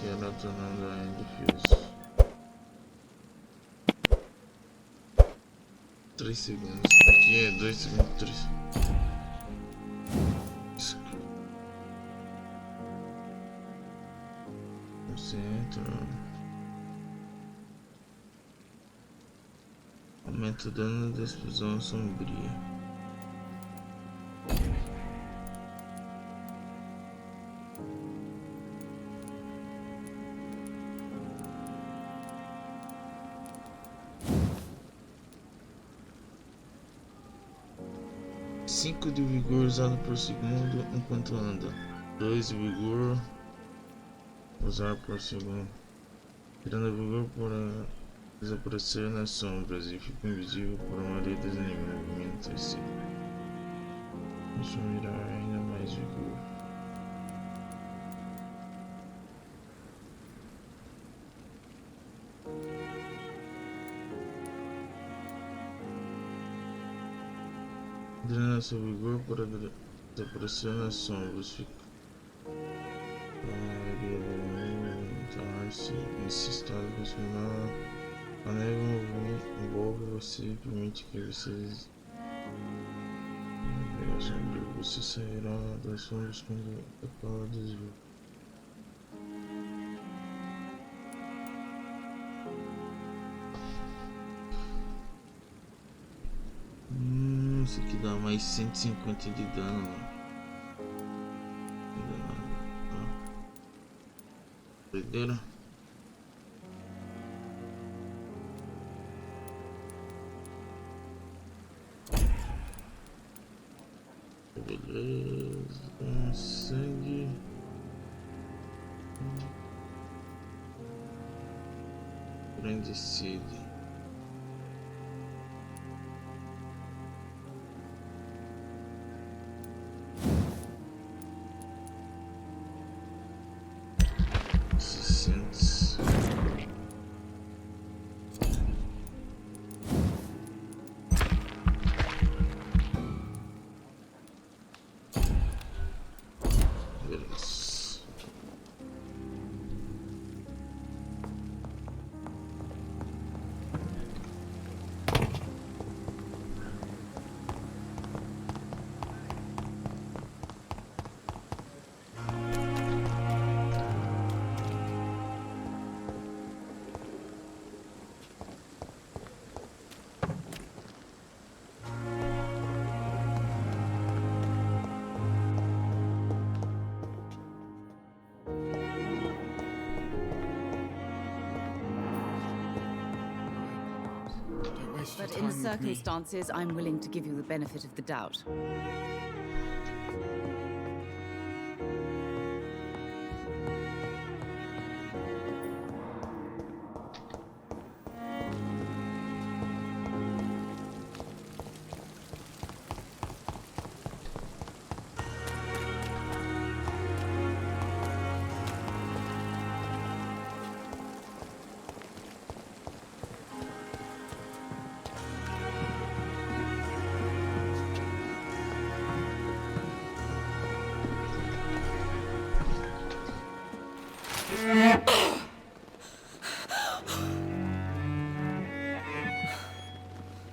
quero tornando ainda difícil. 3 segundos. Aqui é 2 segundos. 3. Centro. Aumenta o dano da explosão sombria. Cinco de vigor usado por segundo enquanto anda. 2 de vigor usar por segundo. Tirando vigor para desaparecer nas sombras e fica invisível por uma maioria dos inimigos. Movimento terceiro. Consumirá ainda mais vigor. Drena seu vigor para desaparecer nas sombras. Fica nesse estado emocional. A neve envolve você e permite que você sairá das sombras quando a FALA desvia. Isso aqui dá mais 150 de dano, mano. Doideira. Beleza, sangue. Grande sede. But in the circumstances, I'm willing to give you the benefit of the doubt.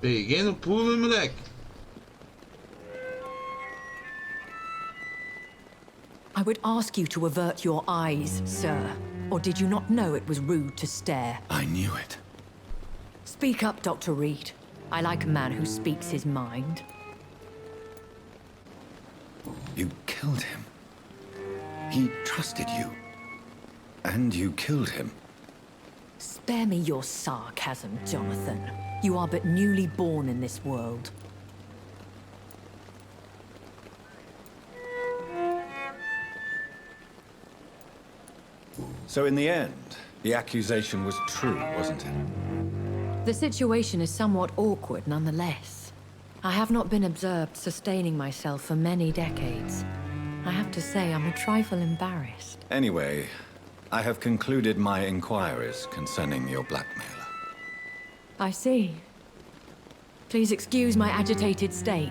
Peguei no pulo, moleque. I would ask you to avert your eyes, sir. Or did you not know it was rude to stare? I knew it. Speak up, Dr. Reed. I like a man who speaks his mind. You killed him. He trusted you. And you killed him. Spare me your sarcasm, Jonathan. You are but newly born in this world. So in the end, the accusation was true, wasn't it? The situation is somewhat awkward nonetheless. I have not been observed sustaining myself for many decades. I have to say I'm a trifle embarrassed. Anyway, I have concluded my inquiries concerning your blackmailer. I see. Please excuse my agitated state.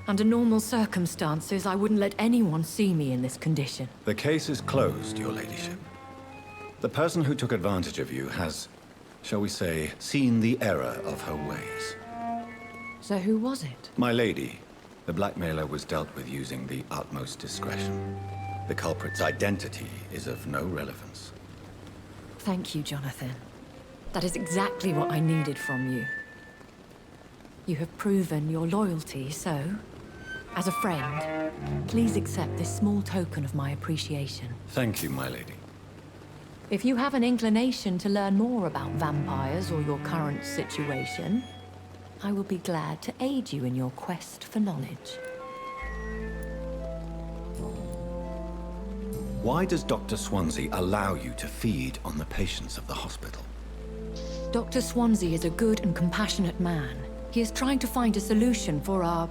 Under normal circumstances, I wouldn't let anyone see me in this condition. The case is closed, your ladyship. The person who took advantage of you has, shall we say, seen the error of her ways. So who was it? My lady, the blackmailer was dealt with using the utmost discretion. The culprit's identity is of no relevance. Thank you, Jonathan. That is exactly what I needed from you. You have proven your loyalty, so, as a friend, please accept this small token of my appreciation. Thank you, my lady. If you have an inclination to learn more about vampires or your current situation, I will be glad to aid you in your quest for knowledge. Why does Dr. Swansea allow you to feed on the patients of the hospital? Dr. Swansea is a good and compassionate man. He is trying to find a solution for our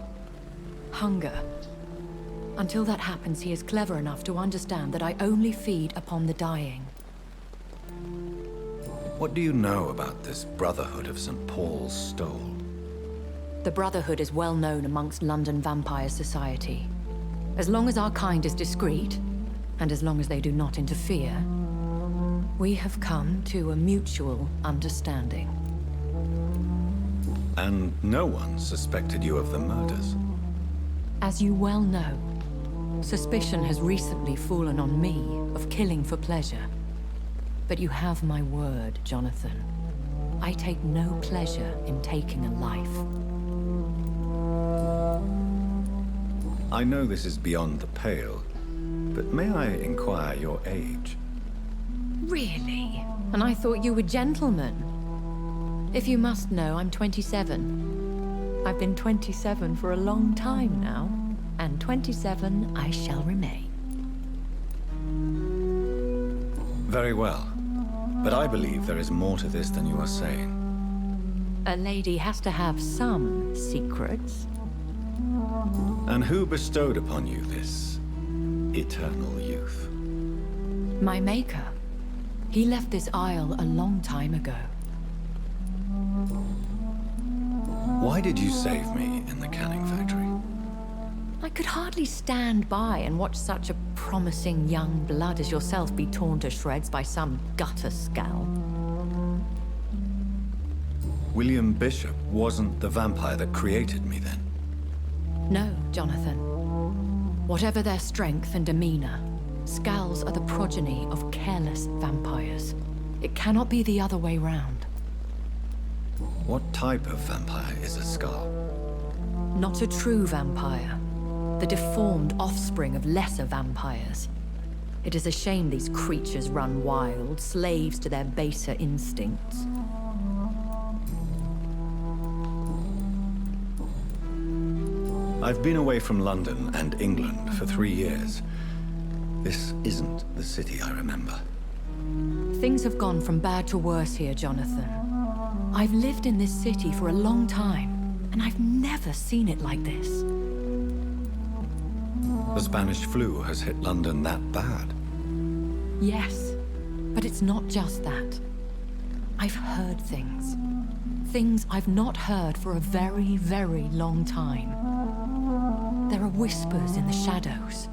hunger. Until that happens, he is clever enough to understand that I only feed upon the dying. What do you know about this Brotherhood of St. Paul's Stole? The Brotherhood is well known amongst London Vampire Society. As long as our kind is discreet, and as long as they do not interfere, we have come to a mutual understanding. And no one suspected you of the murders? As you well know, suspicion has recently fallen on me of killing for pleasure. But you have my word, Jonathan. I take no pleasure in taking a life. I know this is beyond the pale, but may I inquire your age? Really? And I thought you were gentlemen. If you must know, I'm 27. I've been 27 for a long time now, and 27 I shall remain. Very well. But I believe there is more to this than you are saying. A lady has to have some secrets. And who bestowed upon you this eternal youth? My maker. He left this isle a long time ago. Why did you save me in the canning factory? I could hardly stand by and watch such a promising young blood as yourself be torn to shreds by some gutter scowl. William Bishop wasn't the vampire that created me then? No, Jonathan. Whatever their strength and demeanor, Scowls are the progeny of careless vampires. It cannot be the other way round. What type of vampire is a Skull? Not a true vampire. The deformed offspring of lesser vampires. It is a shame these creatures run wild, slaves to their baser instincts. I've been away from London and England for 3 years. This isn't the city I remember. Things have gone from bad to worse here, Jonathan. I've lived in this city for a long time, and I've never seen it like this. The Spanish flu has hit London that bad? Yes, but it's not just that. I've heard things. Things I've not heard for a very, very long time. There are whispers in the shadows.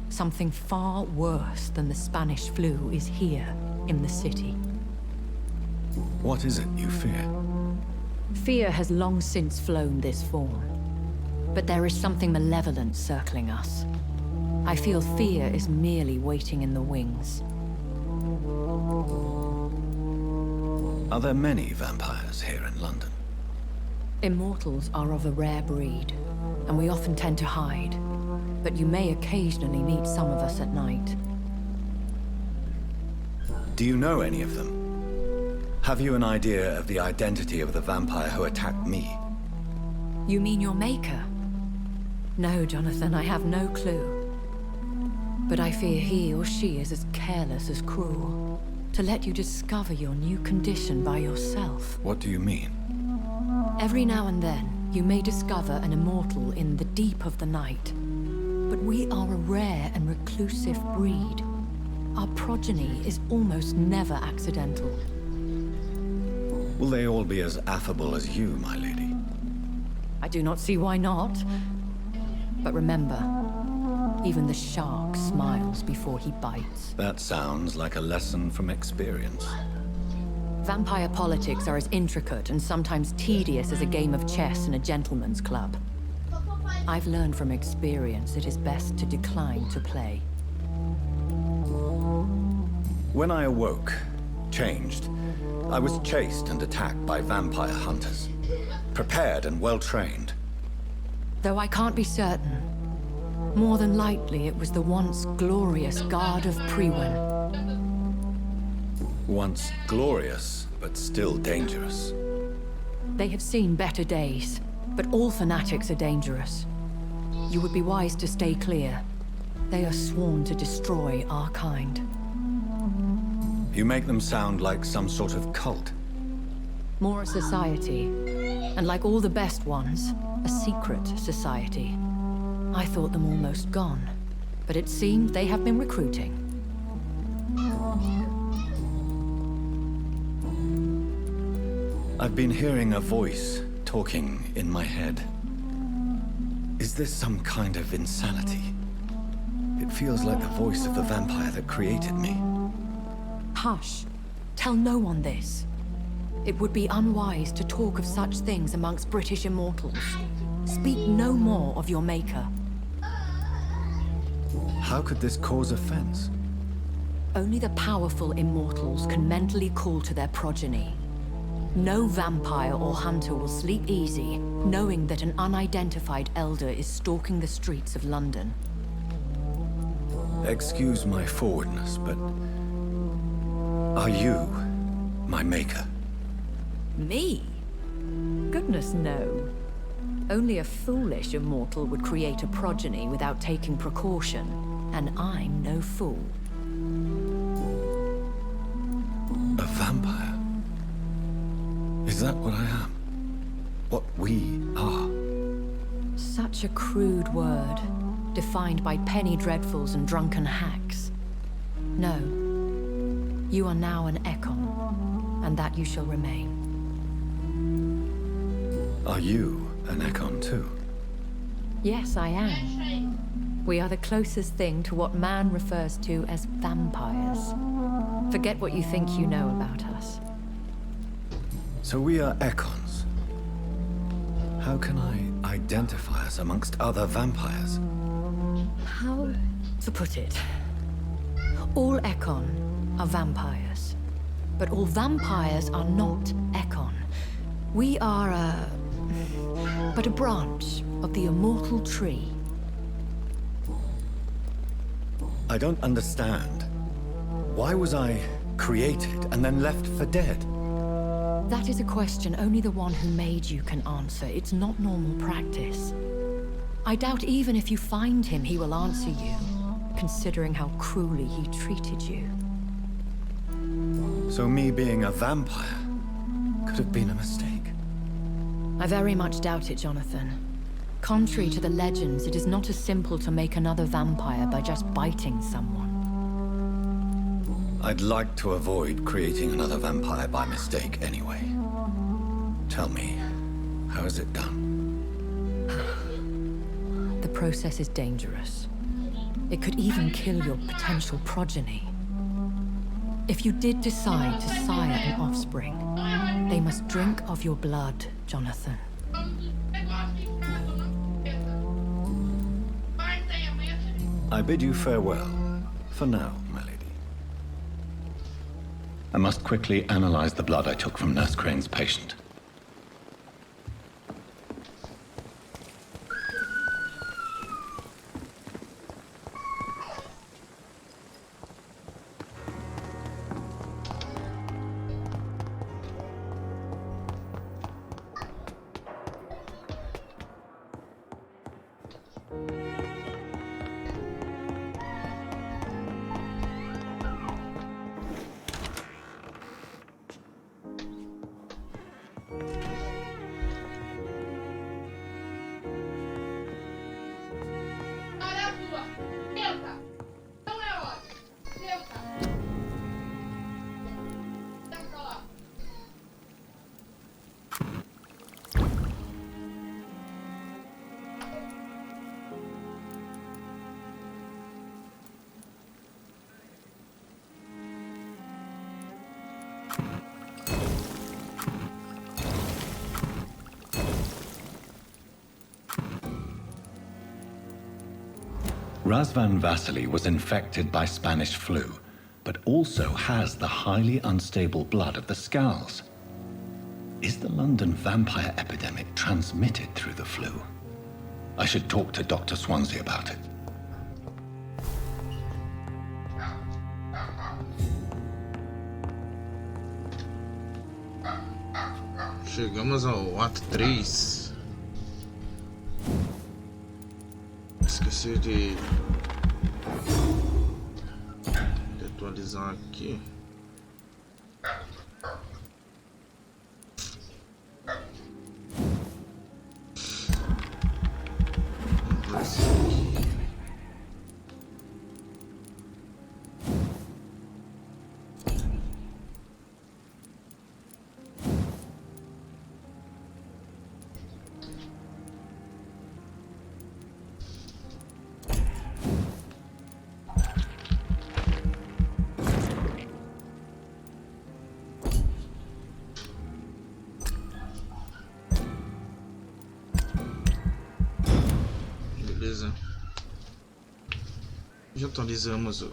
Something far worse than the Spanish flu is here in the city. What is it you fear? Fear has long since flown this form. But there is something malevolent circling us. I feel fear is merely waiting in the wings. Are there many vampires here in London? Immortals are of a rare breed, and we often tend to hide. But you may occasionally meet some of us at night. Do you know any of them? Have you an idea of the identity of the vampire who attacked me? You mean your maker? No, Jonathan, I have no clue. But I fear he or she is as careless as cruel. To let you discover your new condition by yourself. What do you mean? Every now and then, you may discover an immortal in the deep of the night. But we are a rare and reclusive breed. Our progeny is almost never accidental. Will they all be as affable as you, my lady? I do not see why not. But remember, Even the shark smiles before he bites. That sounds like a lesson from experience. Vampire politics are as intricate and sometimes tedious as a game of chess in a gentleman's club. I've learned from experience it is best to decline to play. When I awoke, changed, I was chased and attacked by vampire hunters. Prepared and well-trained. Though I can't be certain, more than likely it was the once glorious Guard of Priwen. Once glorious, but still dangerous. They have seen better days, but all fanatics are dangerous. You would be wise to stay clear. They are sworn to destroy our kind. You make them sound like some sort of cult. More a society, and like all the best ones, a secret society. I thought them almost gone, but it seemed they have been recruiting. I've been hearing a voice talking in my head. Is this some kind of insanity? It feels like the voice of the vampire that created me. Hush. Tell no one this. It would be unwise to talk of such things amongst British immortals. Speak no more of your maker. How could this cause offense? Only the powerful immortals can mentally call to their progeny. No vampire or hunter will sleep easy, knowing that an unidentified elder is stalking the streets of London. Excuse my forwardness, but are you my maker? Me? Goodness, no. Only a foolish immortal would create a progeny without taking precaution, and I'm no fool. A vampire? Is that what I am? What we are? Such a crude word, defined by penny dreadfuls and drunken hacks. No. You are now an Ekon, and that you shall remain. Are you an Ekon too? Yes, I am. We are the closest thing to what man refers to as vampires. Forget what you think you know about us. So we are Ekons. How can I identify us amongst other vampires? How to put it? All Ekon are vampires. But all vampires are not Ekon. We are but a branch of the immortal tree. I don't understand. Why was I created and then left for dead? That is a question only the one who made you can answer. It's not normal practice. I doubt even if you find him, he will answer you, considering how cruelly he treated you. So me being a vampire could have been a mistake. I very much doubt it, Jonathan. Contrary to the legends, it is not as simple to make another vampire by just biting someone. I'd like to avoid creating another vampire by mistake anyway. Tell me, how is it done? The process is dangerous. It could even kill your potential progeny. If you did decide to sire an offspring, they must drink of your blood, Jonathan. I bid you farewell, for now, my lady. I must quickly analyze the blood I took from Nurse Crane's patient. Razvan Vasily was infected by Spanish flu, but also has the highly unstable blood of the Scowls. Is the London vampire epidemic transmitted through the flu? I should talk to Dr. Swansea about it. Chegamos ao ato 3. Esqueci de atualizar aqui. Beleza. Já atualizamos o...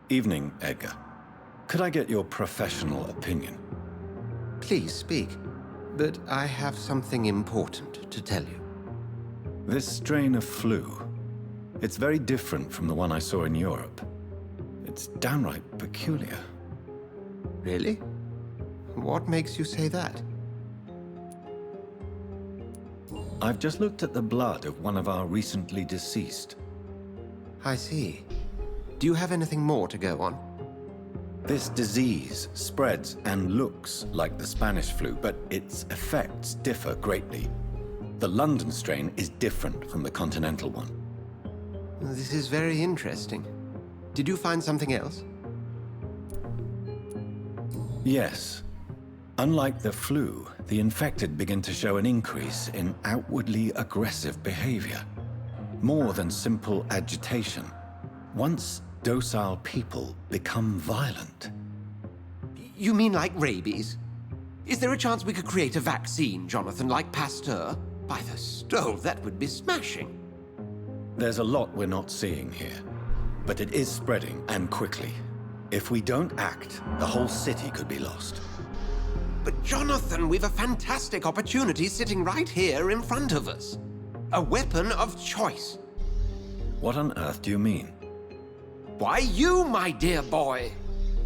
Evening, Edgar. Could I get your professional opinion? Please speak, but I have something important to tell you. This strain of flu, it's very different from the one I saw in Europe. It's downright peculiar. Really? What makes you say that? I've just looked at the blood of one of our recently deceased. I see. Do you have anything more to go on? This disease spreads and looks like the Spanish flu, but its effects differ greatly. The London strain is different from the continental one. This is very interesting. Did you find something else? Yes. Unlike the flu, the infected begin to show an increase in outwardly aggressive behavior. More than simple agitation. Once docile people become violent. You mean like rabies? Is there a chance we could create a vaccine, Jonathan, like Pasteur? By the stove, that would be smashing. There's a lot we're not seeing here, but it is spreading, and quickly. If we don't act, the whole city could be lost. But Jonathan, we've a fantastic opportunity sitting right here in front of us. A weapon of choice. What on earth do you mean? Why, you, my dear boy.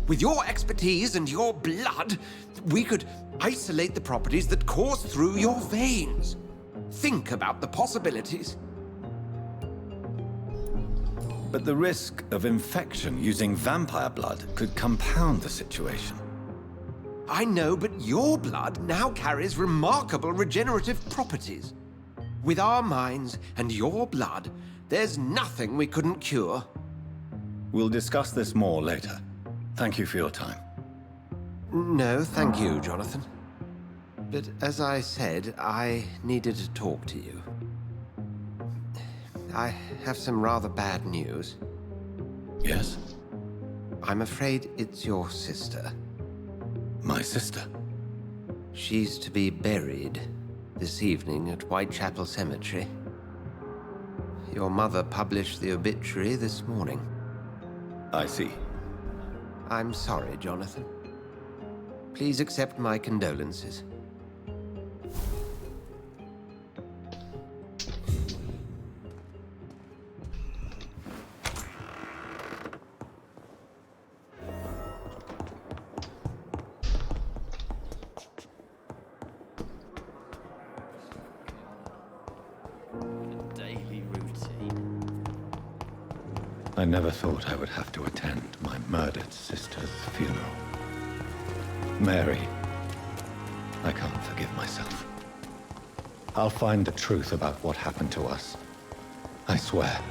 With your expertise and your blood, we could isolate the properties that course through your veins. Think about the possibilities. But the risk of infection using vampire blood could compound the situation. I know, but your blood now carries remarkable regenerative properties. With our minds and your blood, there's nothing we couldn't cure. We'll discuss this more later. Thank you for your time. No, thank you, Jonathan. But as I said, I needed to talk to you. I have some rather bad news. Yes? I'm afraid it's your sister. My sister? She's to be buried this evening at Whitechapel Cemetery. Your mother published the obituary this morning. I see. I'm sorry, Jonathan. Please accept my condolences. Daily I never thought I would have to attend my murdered sister's funeral. Mary, I can't forgive myself. I'll find the truth about what happened to us. I swear.